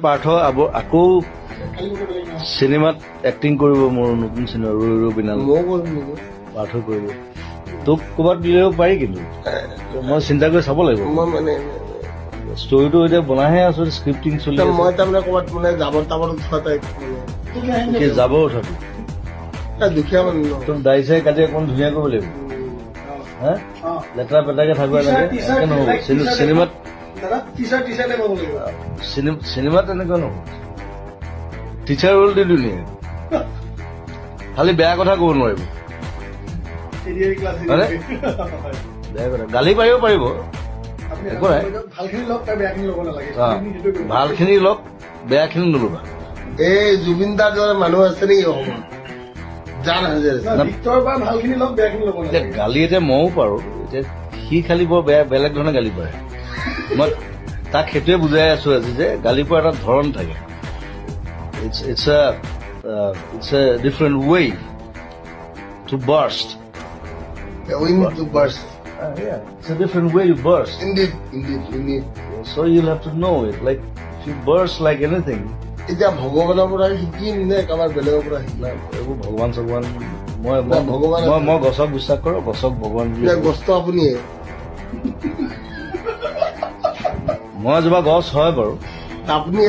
পাৰ্থ আকৌ চিনেমাত এক্টিং কৰিব মোৰ নতুন চিনেমা ৰো বিনাল পাৰ্থ কৰিব তোক ক'ৰবাত দিলেও পাৰি কিন্তু মই চিন্তা কৰি চাব লাগিব ষ্টৰিটো এতিয়া বনাইহে আছো স্ক্ৰিপ্টিং চলি আছে মই তাৰমানে ক'ৰবাত মানে জাবৰ তাবৰ উঠোৱা টাইপ যাব উঠাবি দুখীয়া মানুহ তোৰ দাড়ি চাই কাটি অকণ ধুনীয়া কৰিব লাগিব হা লেতেৰা পেটাকে থাকিব লাগে নহ'ব চিনেমাত চিনেমাত তেনেকুৱা নহ'ব টিচাৰ ৰোল দি দিলি খালি বেয়া কথা ক'ব নোৱাৰিব বেয়া কথা গালি পাৰিব পাৰিব একো নাই ভালখিনি লওক বেয়াখিনি নল'বা এই জুবিন দাৰ দৰে মানুহ আছে নেকি অসমত জান এতিয়া গালি এতিয়া ময়ো পাৰোঁ এতিয়া সি খালি বৰ বেলেগ ধৰণে গালি পাৰে মই তাক সেইটোৱে বুজাই আছো আজি যে গালি পৰা এটা ধৰণ থাকে it's a different way to burst to burst. It's a different way to burst Indeed. so you'll have to know it like if you burst like anything এতিয়া ভগৱানৰ পৰা শিকিম নে কাৰোবাৰ বেলেগৰ পৰা শিকিম এইবোৰ ভগৱান চগৱান ভগৱান মই গছক বিশ্বাস কৰোঁ গছক ভগৱান বুলি গছটো আপুনিয়ে মই এজোপা গছ হয় বাৰু আপুনি